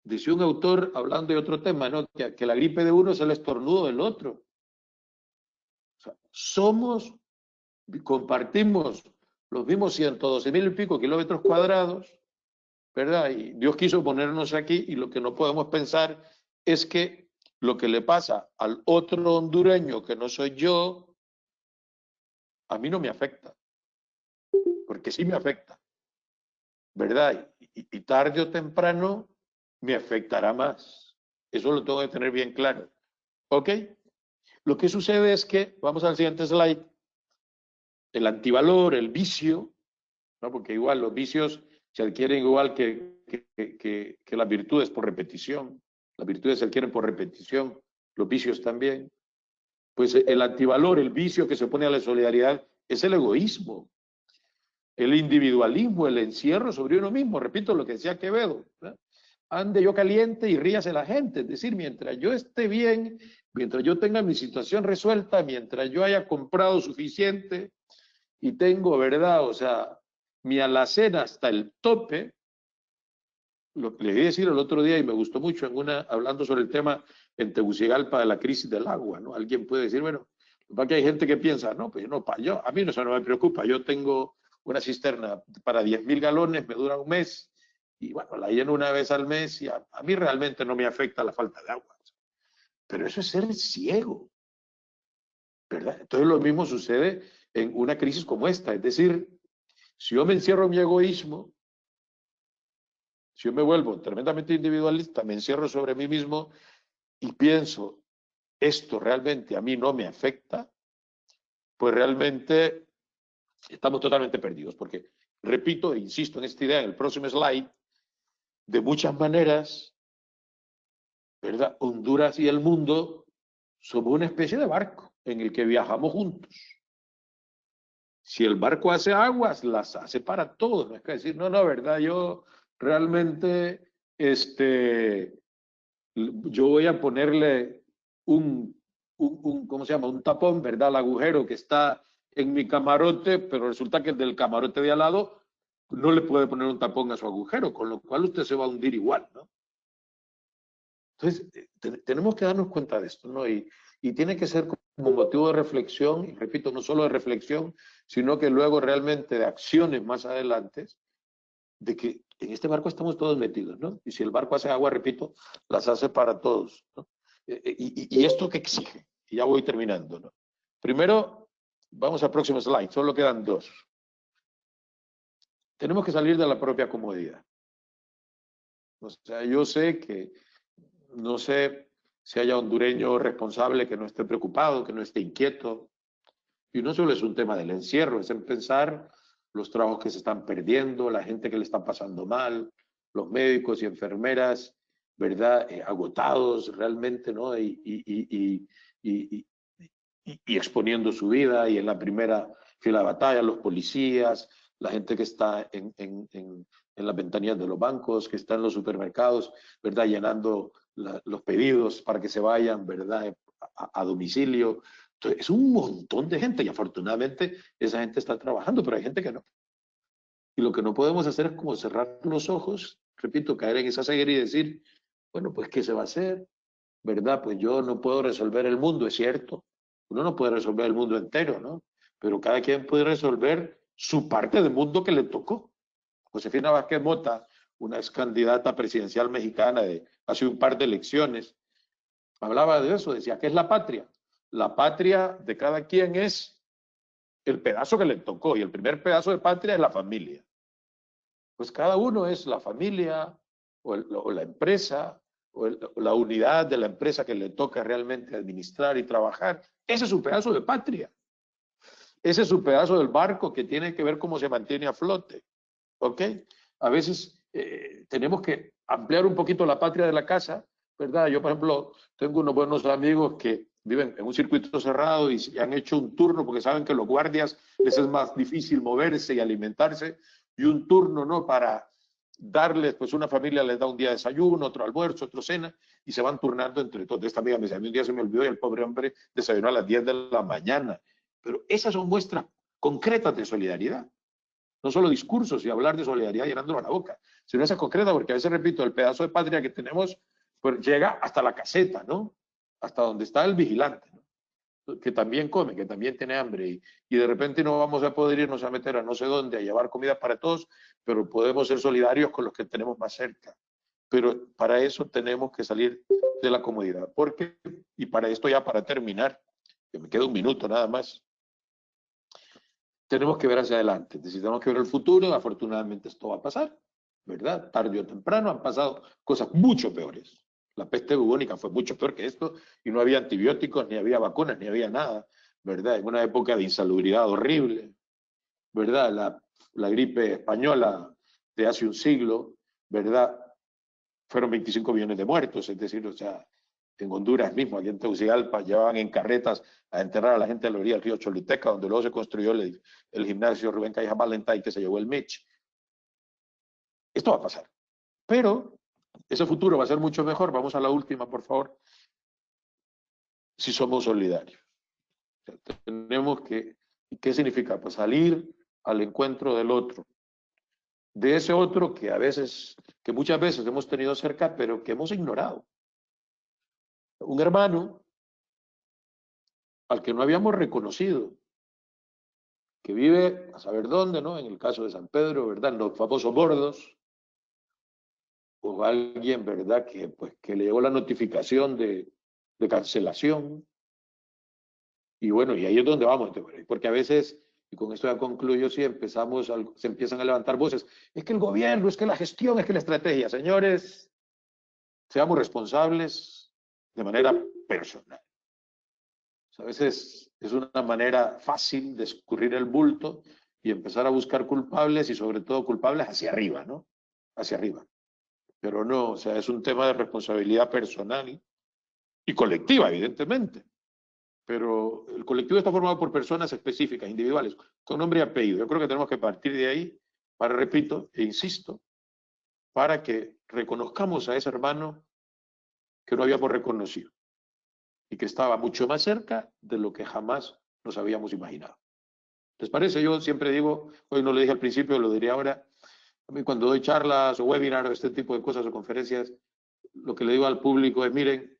Decía un autor, hablando de otro tema, ¿no? Que la gripe de uno es el estornudo del otro. O sea, compartimos los mismos 112.000 y pico kilómetros cuadrados, ¿verdad? Y Dios quiso ponernos aquí y lo que no podemos pensar es que lo que le pasa al otro hondureño que no soy yo, a mí no me afecta, porque sí me afecta, ¿verdad? Y tarde o temprano me afectará más. Eso lo tengo que tener bien claro. ¿Ok? Lo que sucede es que, vamos al siguiente slide, el antivalor, el vicio, ¿no? Porque igual los vicios se adquieren igual que las virtudes por repetición. Las virtudes se adquieren por repetición, los vicios también. Pues el antivalor, el vicio que se opone a la solidaridad, es el egoísmo. el individualismo, el encierro sobre uno mismo. Repito lo que decía Quevedo, ¿verdad? Ande yo caliente y ríase la gente. Es decir, mientras yo esté bien, mientras yo tenga mi situación resuelta, mientras yo haya comprado suficiente y tengo, ¿verdad? O sea, mi alacena hasta el tope. Lo que le voy a decir el otro día y me gustó mucho hablando sobre el tema en Tegucigalpa de la crisis del agua, ¿no? Alguien puede decir, bueno, que hay gente que piensa, no, pues no, a mí eso no me preocupa, yo tengo una cisterna para 10.000 galones, me dura un mes, y bueno, la lleno una vez al mes y a mí realmente no me afecta la falta de agua. Pero eso es ser ciego, ¿verdad? Entonces lo mismo sucede en una crisis como esta, es decir, si yo me encierro en mi egoísmo, si yo me vuelvo tremendamente individualista, me encierro sobre mí mismo y pienso, esto realmente a mí no me afecta, pues realmente estamos totalmente perdidos. Porque, repito e insisto en esta idea, en el próximo slide, de muchas maneras, ¿verdad? Honduras y el mundo somos una especie de barco en el que viajamos juntos. Si el barco hace aguas, las hace para todos. No es que decir, no, ¿verdad? Yo realmente, yo voy a ponerle ¿cómo se llama? Un tapón, ¿verdad? Al agujero que está en mi camarote, pero resulta que el del camarote de al lado no le puede poner un tapón a su agujero, con lo cual usted se va a hundir igual, ¿no? Entonces, tenemos que darnos cuenta de esto, ¿no? Y tiene que ser como motivo de reflexión, y repito, no solo de reflexión, sino que luego realmente de acciones más adelante, de que en este barco estamos todos metidos, ¿no? Y si el barco hace agua, repito, las hace para todos, ¿no? ¿Y esto qué exige? Y ya voy terminando, ¿no? Primero, vamos al próximo slide, solo quedan dos. Tenemos que salir de la propia comodidad. O sea, yo sé que, no sé si haya hondureño responsable que no esté preocupado, que no esté inquieto. Y no solo es un tema del encierro, es en pensar los trabajos que se están perdiendo, la gente que le está pasando mal, los médicos y enfermeras, ¿verdad? Agotados realmente, ¿no? Y exponiendo su vida y en la primera fila de batalla, los policías, la gente que está en las ventanillas de los bancos, que está en los supermercados, ¿verdad? Llenando los pedidos para que se vayan, ¿verdad? A domicilio. Entonces, es un montón de gente y afortunadamente esa gente está trabajando, pero hay gente que no. Y lo que no podemos hacer es como cerrar los ojos, repito, caer en esa ceguera y decir, bueno, pues, ¿qué se va a hacer? ¿Verdad? Pues yo no puedo resolver el mundo, es cierto. Uno no puede resolver el mundo entero, ¿no? Pero cada quien puede resolver su parte del mundo que le tocó. Josefina Vázquez Mota, una ex candidata presidencial mexicana de hace un par de elecciones, hablaba de eso, decía, ¿qué es la patria? La patria de cada quien es el pedazo que le tocó y el primer pedazo de patria es la familia. Pues cada uno es la familia o la empresa o la unidad de la empresa que le toca realmente administrar y trabajar. Ese es su pedazo de patria. Ese es su pedazo del barco que tiene que ver cómo se mantiene a flote. ¿Ok? A veces tenemos que ampliar un poquito la patria de la casa, ¿verdad? Yo, por ejemplo, tengo unos buenos amigos que viven en un circuito cerrado y han hecho un turno porque saben que los guardias les es más difícil moverse y alimentarse, y un turno, ¿no? Para darles, pues una familia les da un día de desayuno, otro almuerzo, otro cena, y se van turnando entre todos. Esta amiga me decía, a mí un día se me olvidó y el pobre hombre desayunó a las 10 de la mañana. Pero esas son muestras concretas de solidaridad. No solo discursos y hablar de solidaridad llenándolo a la boca, sino esa concreta, porque a veces, repito, el pedazo de patria que tenemos pues, llega hasta la caseta, ¿no? Hasta donde está el vigilante, ¿no? Que también come, que también tiene hambre, y de repente no vamos a poder irnos a meter a no sé dónde a llevar comida para todos, pero podemos ser solidarios con los que tenemos más cerca. Pero para eso tenemos que salir de la comodidad. Porque, y para esto ya para terminar, que me queda un minuto nada más, tenemos que ver hacia adelante, necesitamos que ver el futuro, afortunadamente esto va a pasar, ¿verdad? Tarde o temprano han pasado cosas mucho peores. La peste bubónica fue mucho peor que esto y no había antibióticos, ni había vacunas, ni había nada, ¿verdad? En una época de insalubridad horrible, ¿verdad? La gripe española de hace un siglo, ¿verdad? Fueron 25 millones de muertos, es decir, o sea, en Honduras mismo, aquí en Tegucigalpa, llevaban en carretas a enterrar a la gente a la orilla del río Choluteca, donde luego se construyó el gimnasio Rubén Callejas Valentine, que se llevó el Mitch. Esto va a pasar. Pero ese futuro va a ser mucho mejor. Vamos a la última, por favor. Si somos solidarios. O sea, tenemos que, ¿qué significa? Pues salir al encuentro del otro. De ese otro que a veces, que muchas veces hemos tenido cerca, pero que hemos ignorado. Un hermano al que no habíamos reconocido, que vive a saber dónde, ¿no? En el caso de San Pedro, ¿verdad? En los famosos bordos. O alguien, ¿verdad? Que, pues, que le llegó la notificación de cancelación. Y bueno, y ahí es donde vamos, porque a veces, y con esto ya concluyo, si empezamos, se empiezan a levantar voces, es que el gobierno, es que la gestión, es que la estrategia. Señores, seamos responsables de manera personal. O sea, a veces es una manera fácil de escurrir el bulto y empezar a buscar culpables y sobre todo culpables hacia arriba, ¿no? Hacia arriba. Pero no, o sea, es un tema de responsabilidad personal y colectiva, evidentemente. Pero el colectivo está formado por personas específicas, individuales, con nombre y apellido. Yo creo que tenemos que partir de ahí para, repito e insisto, para que reconozcamos a ese hermano que no habíamos reconocido y que estaba mucho más cerca de lo que jamás nos habíamos imaginado. ¿Les parece? Yo siempre digo, hoy no lo dije al principio, lo diré ahora, a mí cuando doy charlas o webinars o este tipo de cosas o conferencias, lo que le digo al público es, miren,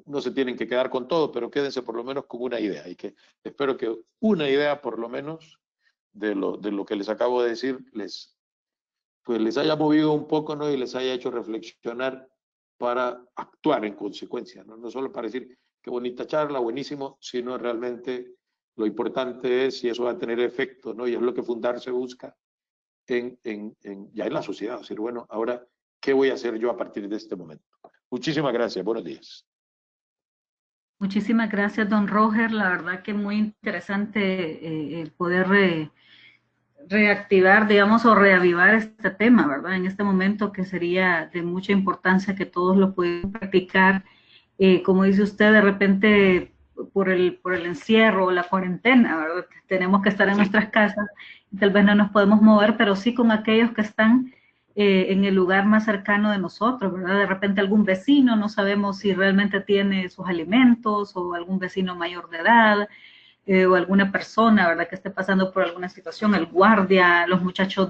no se tienen que quedar con todo, pero quédense por lo menos con una idea. Y que espero que una idea, por lo menos, de lo que les acabo de decir, pues les haya movido un poco, ¿no? Y les haya hecho reflexionar para actuar en consecuencia, ¿no? No solo para decir qué bonita charla, buenísimo, sino realmente lo importante es si eso va a tener efecto, ¿no? Y es lo que Fundarse busca ya en la sociedad. Es decir, bueno, ahora, ¿qué voy a hacer yo a partir de este momento? Muchísimas gracias. Buenos días. Muchísimas gracias, don Roger. La verdad que muy interesante poder reactivar, digamos, o reavivar este tema, ¿verdad? En este momento que sería de mucha importancia que todos lo puedan practicar. Como dice usted, de repente por el encierro o la cuarentena, ¿verdad? Tenemos que estar en nuestras casas y tal vez no nos podemos mover, pero sí con aquellos que están en el lugar más cercano de nosotros, ¿verdad? De repente algún vecino, no sabemos si realmente tiene sus alimentos o algún vecino mayor de edad, o alguna persona, ¿verdad?, que esté pasando por alguna situación, el guardia, los muchachos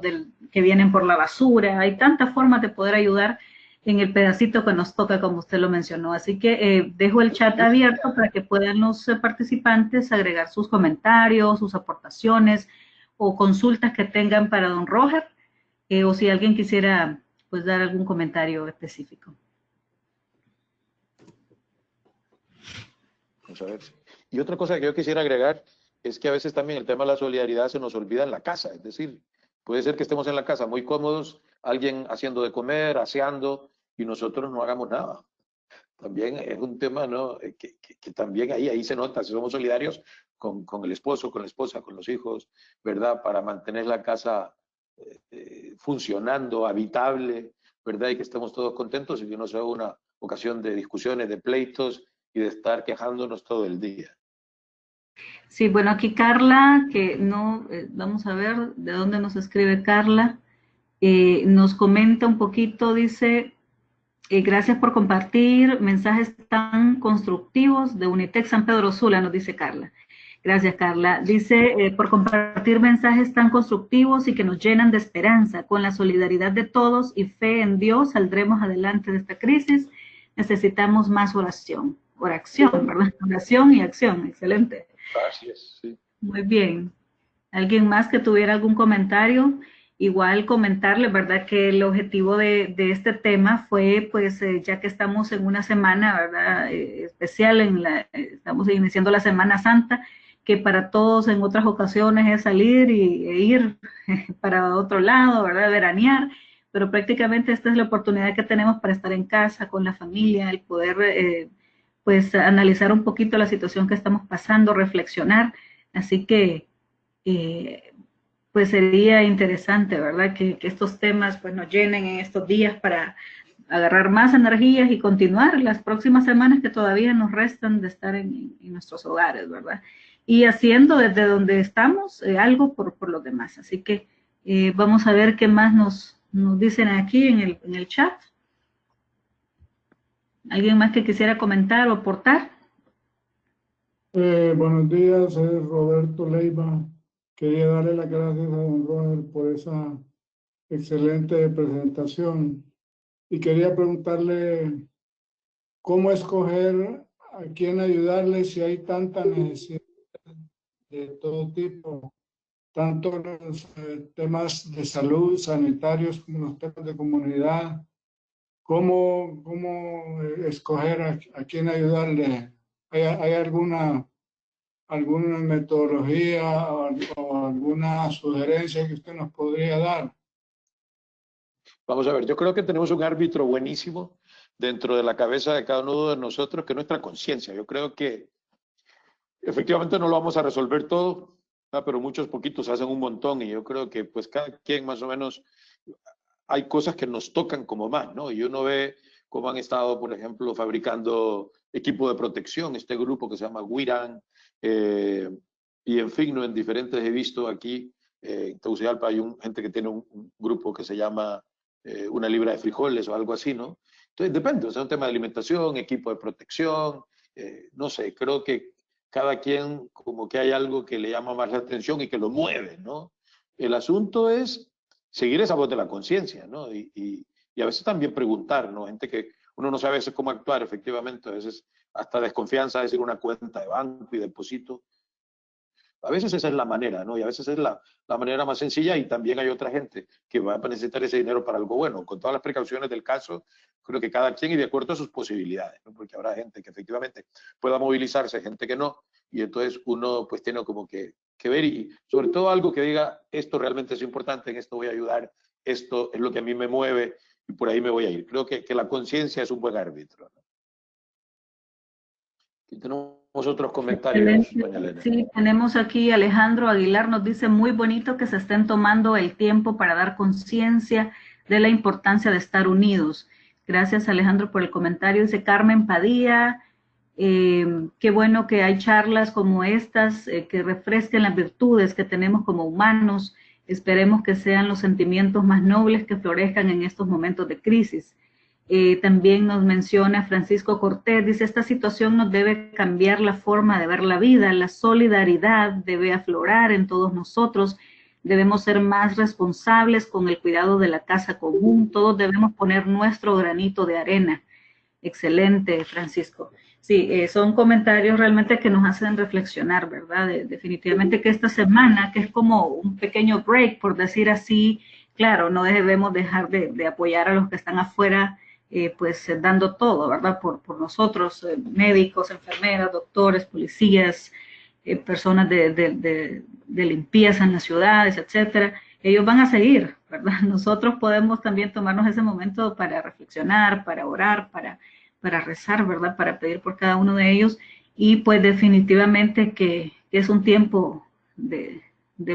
que vienen por la basura. Hay tantas formas de poder ayudar en el pedacito que nos toca, como usted lo mencionó. Así que dejo el chat abierto para que puedan los participantes agregar sus comentarios, sus aportaciones o consultas que tengan para don Roger, o si alguien quisiera pues dar algún comentario específico. Vamos a ver. Y otra cosa que yo quisiera agregar es que a veces también el tema de la solidaridad se nos olvida en la casa. Es decir, puede ser que estemos en la casa muy cómodos, alguien haciendo de comer, aseando, y nosotros no hagamos nada. También es un tema, ¿no?, que también ahí se nota, si somos solidarios con el esposo, con la esposa, con los hijos, ¿verdad? Para mantener la casa funcionando, habitable, ¿verdad? Y que estemos todos contentos y que no sea una ocasión de discusiones, de pleitos y de estar quejándonos todo el día. Sí, bueno, aquí Carla, que no, vamos a ver de dónde nos escribe Carla, nos comenta un poquito, dice, gracias por compartir mensajes tan constructivos de Unitec San Pedro Sula, nos dice Carla. Gracias, Carla. Dice, por compartir mensajes tan constructivos y que nos llenan de esperanza. Con la solidaridad de todos y fe en Dios saldremos adelante de esta crisis. Necesitamos más oración. Oración, ¿verdad? Oración y acción. Excelente. Así es, sí. Muy bien. ¿Alguien más que tuviera algún comentario? Igual comentarle, ¿verdad?, que el objetivo de este tema fue, pues, ya que estamos en una semana, ¿verdad?, especial, estamos iniciando la Semana Santa, que para todos en otras ocasiones es salir e ir para otro lado, ¿verdad?, veranear, pero prácticamente esta es la oportunidad que tenemos para estar en casa con la familia, el poder, pues, analizar un poquito la situación que estamos pasando, reflexionar. Así que pues sería interesante, ¿verdad?, que estos temas pues nos llenen en estos días para agarrar más energías y continuar las próximas semanas que todavía nos restan de estar en nuestros hogares, ¿verdad? Y haciendo desde donde estamos algo por los demás. Así que vamos a ver qué más nos dicen aquí en el chat. ¿Alguien más que quisiera comentar o aportar? Buenos días, soy Roberto Leiva. Quería darle las gracias a don Robert por esa excelente presentación y quería preguntarle cómo escoger a quién ayudarle si hay tanta necesidad de todo tipo, tanto los temas de salud, sanitarios, como los temas de comunidad. ¿Cómo escoger a quién ayudarle? ¿Hay alguna metodología o alguna sugerencia que usted nos podría dar? Vamos a ver, yo creo que tenemos un árbitro buenísimo dentro de la cabeza de cada uno de nosotros, que es nuestra conciencia. Yo creo que efectivamente no lo vamos a resolver todo, pero muchos poquitos hacen un montón y yo creo que pues cada quien más o menos hay cosas que nos tocan como más, ¿no? Y uno ve cómo han estado, por ejemplo, fabricando equipo de protección, este grupo que se llama Wiran, y en fin, ¿no? En diferentes he visto aquí, en Tegucigalpa hay gente que tiene un grupo que se llama una libra de frijoles o algo así, ¿no? Entonces depende, o sea, un tema de alimentación, equipo de protección, no sé, creo que cada quien como que hay algo que le llama más la atención y que lo mueve, ¿no? El asunto es seguir esa voz de la conciencia, ¿no? Y a veces también preguntar, ¿no? Gente que uno no sabe a veces cómo actuar, efectivamente, a veces hasta desconfianza, decir una cuenta de banco y deposito. A veces esa es la manera, ¿no? Y a veces es la manera más sencilla y también hay otra gente que va a necesitar ese dinero para algo bueno. Con todas las precauciones del caso, creo que cada quien y de acuerdo a sus posibilidades, ¿no? Porque habrá gente que efectivamente pueda movilizarse, gente que no, y entonces uno pues tiene como que ver y sobre todo algo que diga, esto realmente es importante, en esto voy a ayudar, esto es lo que a mí me mueve y por ahí me voy a ir. Creo que la conciencia es un buen árbitro, ¿no? Aquí tenemos otros comentarios, Excelente. doña Elena. Sí, tenemos aquí Alejandro Aguilar, nos dice muy bonito que se estén tomando el tiempo para dar conciencia de la importancia de estar unidos. Gracias Alejandro por el comentario. Dice Carmen Padilla, qué bueno que hay charlas como estas que refresquen las virtudes que tenemos como humanos. Esperemos que sean los sentimientos más nobles que florezcan en estos momentos de crisis. También nos menciona Francisco Cortés, dice, esta situación nos debe cambiar la forma de ver la vida, la solidaridad debe aflorar en todos nosotros, debemos ser más responsables con el cuidado de la casa común, todos debemos poner nuestro granito de arena. Excelente, Francisco. Sí, son comentarios realmente que nos hacen reflexionar, ¿verdad? Definitivamente que esta semana, que es como un pequeño break, por decir así, claro, no debemos dejar de apoyar a los que están afuera, pues dando todo, ¿verdad? Por nosotros, médicos, enfermeras, doctores, policías, personas de limpieza en las ciudades, etcétera. Ellos van a seguir, ¿verdad? Nosotros podemos también tomarnos ese momento para reflexionar, para orar, para rezar, ¿verdad? Para pedir por cada uno de ellos. Y pues definitivamente que es un tiempo de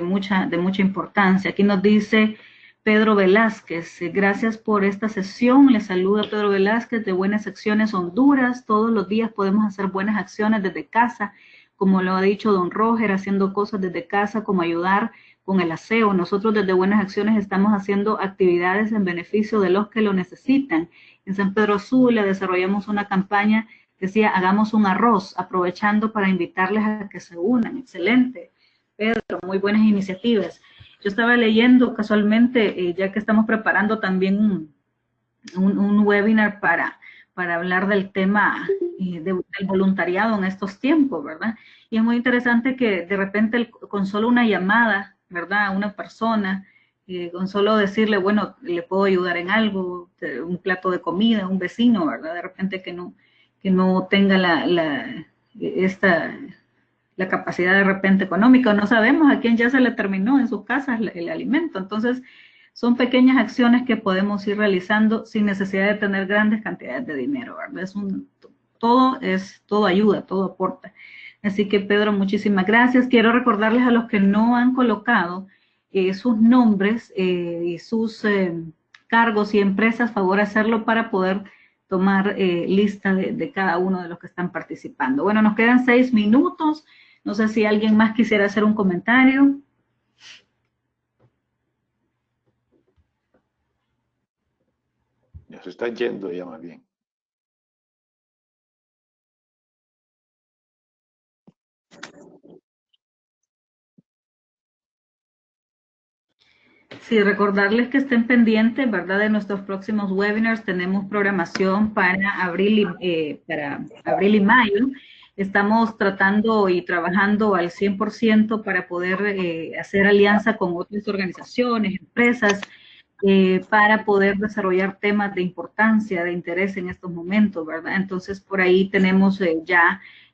mucha importancia. Aquí nos dice Pedro Velázquez, gracias por esta sesión. Le saluda Pedro Velázquez de Buenas Acciones Honduras. Todos los días podemos hacer buenas acciones desde casa, como lo ha dicho don Roger, haciendo cosas desde casa, como ayudar con el aseo. Nosotros desde Buenas Acciones estamos haciendo actividades en beneficio de los que lo necesitan. En San Pedro Sula desarrollamos una campaña que decía, hagamos un arroz, aprovechando para invitarles a que se unan. Excelente, Pedro, muy buenas iniciativas. Yo estaba leyendo casualmente, ya que estamos preparando también un webinar para hablar del tema del voluntariado en estos tiempos, ¿verdad? Y es muy interesante que de repente con solo una llamada, ¿verdad? A una persona, con solo decirle, bueno, le puedo ayudar en algo, un plato de comida, un vecino, ¿verdad? De repente que no tenga la capacidad de repente económica, no sabemos a quién ya se le terminó en sus casas el alimento. Entonces, son pequeñas acciones que podemos ir realizando sin necesidad de tener grandes cantidades de dinero, ¿verdad? Todo ayuda, todo aporta. Así que, Pedro, muchísimas gracias. Quiero recordarles a los que no han colocado sus nombres y sus cargos y empresas, favor hacerlo para poder tomar lista de cada uno de los que están participando. Bueno, nos quedan 6 minutos. No sé si alguien más quisiera hacer un comentario. Ya se está yendo ya más bien. Sí, recordarles que estén pendientes, ¿verdad? De nuestros próximos webinars. Tenemos programación para abril y mayo. Estamos tratando y trabajando al 100% para poder hacer alianza con otras organizaciones, empresas, para poder desarrollar temas de importancia, de interés en estos momentos, ¿verdad? Entonces, por ahí tenemos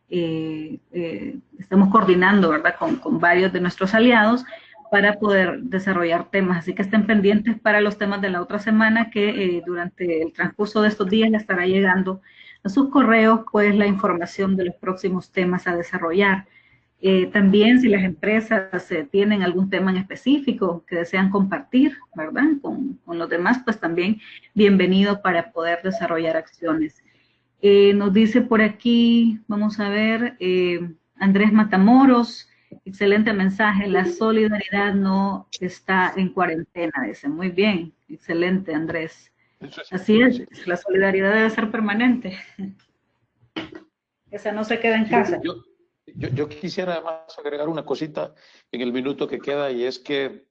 estamos coordinando, ¿verdad? Con varios de nuestros aliados para poder desarrollar temas. Así que estén pendientes para los temas de la otra semana, que durante el transcurso de estos días les estará llegando a sus correos pues la información de los próximos temas a desarrollar. También si las empresas tienen algún tema en específico que desean compartir, ¿verdad? Con los demás, pues también bienvenido para poder desarrollar acciones. Nos dice por aquí, vamos a ver, Andrés Matamoros, excelente mensaje, la solidaridad no está en cuarentena, dice. Muy bien, excelente Andrés. Así es, la solidaridad debe ser permanente. Esa no se queda en casa. Yo quisiera además agregar una cosita en el minuto que queda, y es que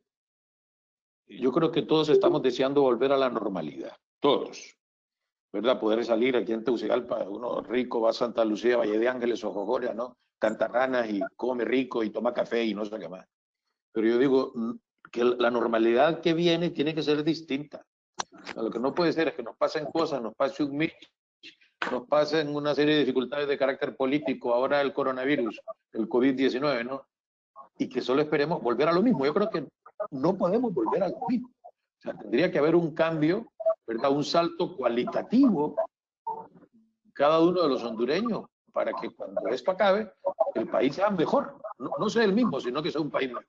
yo creo que todos estamos deseando volver a la normalidad, todos, ¿verdad? Poder salir aquí en Tegucigalpa, uno rico va a Santa Lucía, Valle de Ángeles o Jojoria, ¿no? Canta ranas y come rico y toma café y no sé qué más. Pero yo digo que la normalidad que viene tiene que ser distinta. Lo que no puede ser es que nos pasen cosas, nos pase un Mitch, nos pasen una serie de dificultades de carácter político, ahora el coronavirus, el COVID-19, ¿no? Y que solo esperemos volver a lo mismo. Yo creo que no podemos volver a lo mismo. O sea, tendría que haber un cambio, ¿verdad? Un salto cualitativo cada uno de los hondureños para que cuando esto acabe, el país sea mejor. No sea el mismo, sino que sea un país mejor.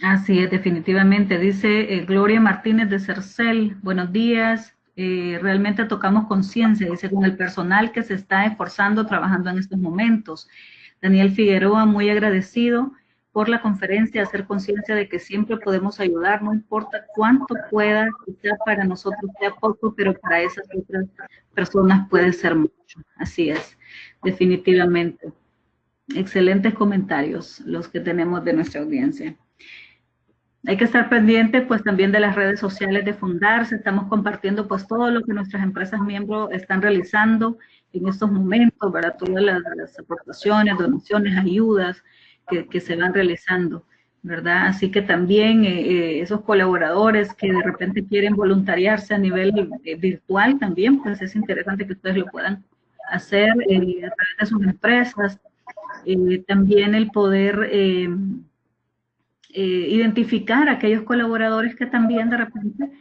Así es, definitivamente. Dice Gloria Martínez de Cercel, buenos días. Realmente tocamos conciencia, dice, con el personal que se está esforzando trabajando en estos momentos. Daniel Figueroa, muy agradecido por la conferencia, hacer conciencia de que siempre podemos ayudar, no importa cuánto pueda, quizá para nosotros sea poco, pero para esas otras personas puede ser mucho. Así es, definitivamente. Excelentes comentarios los que tenemos de nuestra audiencia. Hay que estar pendiente pues también de las redes sociales de Fundarse. Estamos compartiendo pues todo lo que nuestras empresas miembros están realizando en estos momentos, ¿verdad? Todas las aportaciones, donaciones, ayudas que se van realizando, ¿verdad? Así que también esos colaboradores que de repente quieren voluntariarse a nivel virtual también, pues es interesante que ustedes lo puedan hacer a través de sus empresas. También el poder identificar a aquellos colaboradores que también de repente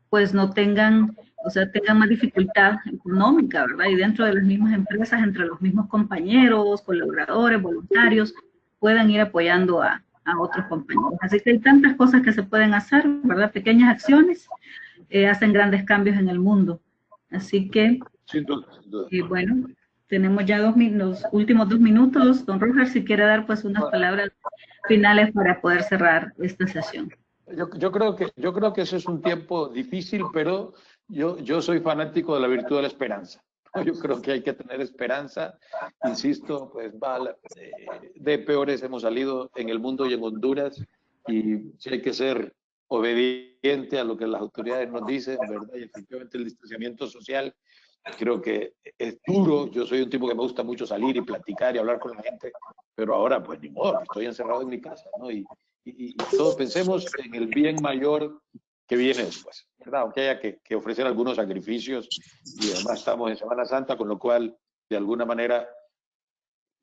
pues no tengan, o sea, tengan más dificultad económica, ¿verdad? Y dentro de las mismas empresas, entre los mismos compañeros, colaboradores, voluntarios, puedan ir apoyando a otros compañeros. Así que hay tantas cosas que se pueden hacer, ¿verdad? Pequeñas acciones hacen grandes cambios en el mundo. Así que, Sin duda, sin duda. Bueno, tenemos ya los últimos 2 minutos. Don Roger, si quiere dar pues unas palabras finales para poder cerrar esta sesión. Yo creo que eso es un tiempo difícil, pero yo soy fanático de la virtud de la esperanza. Yo creo que hay que tener esperanza. Insisto, pues de peores hemos salido en el mundo y en Honduras, y sí hay que ser obediente a lo que las autoridades nos dicen, ¿verdad? Y efectivamente el distanciamiento social creo que es duro. Yo soy un tipo que me gusta mucho salir y platicar y hablar con la gente, pero ahora pues ni modo, estoy encerrado en mi casa, ¿no? Y todos pensemos en el bien mayor que viene después, ¿verdad? Aunque haya que ofrecer algunos sacrificios, y además estamos en Semana Santa, con lo cual de alguna manera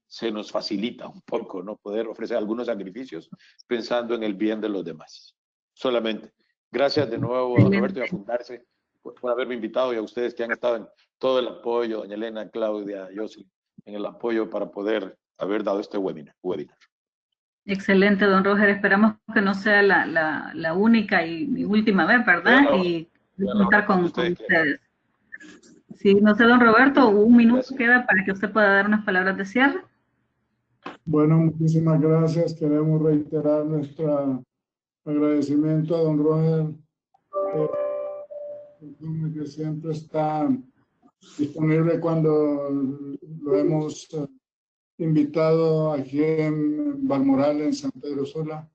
se nos facilita un poco, ¿no? Poder ofrecer algunos sacrificios pensando en el bien de los demás. Solamente. Gracias de nuevo a don Roberto y a Fundarse por haberme invitado, y a ustedes que han estado en todo el apoyo, doña Elena, Claudia, Jocelyn, en el apoyo para poder haber dado este webinar. Excelente, don Roger. Esperamos que no sea la única y mi última vez, ¿verdad? Bueno, Y bueno, contar con ustedes ustedes. Sí, no sé, don Roberto, un minuto Gracias. queda para que usted pueda dar unas palabras de cierre. Bueno, muchísimas gracias. Queremos reiterar nuestro agradecimiento a don Roger, que siempre está disponible cuando lo hemos invitado aquí en Balmoral, en San Pedro Sula,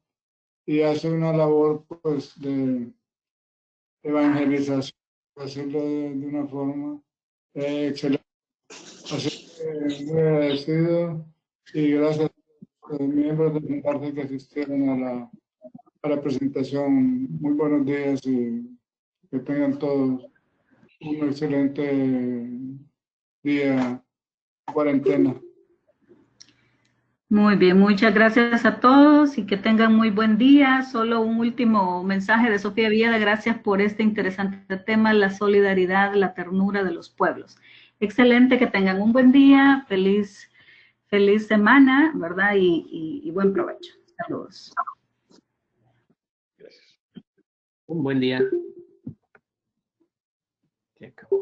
y hace una labor pues de evangelización, por decirlo de una forma excelente. Así que muy agradecido y gracias a los miembros de Sentarte que asistieron a la presentación. Muy buenos días y que tengan todos un excelente día de cuarentena. Muy bien, muchas gracias a todos y que tengan muy buen día. Solo un último mensaje de Sofía Villada. Gracias por este interesante tema, la solidaridad, la ternura de los pueblos. Excelente, que tengan un buen día, feliz semana, ¿verdad? Y buen provecho. Saludos. Gracias. Un buen día. Se acabó.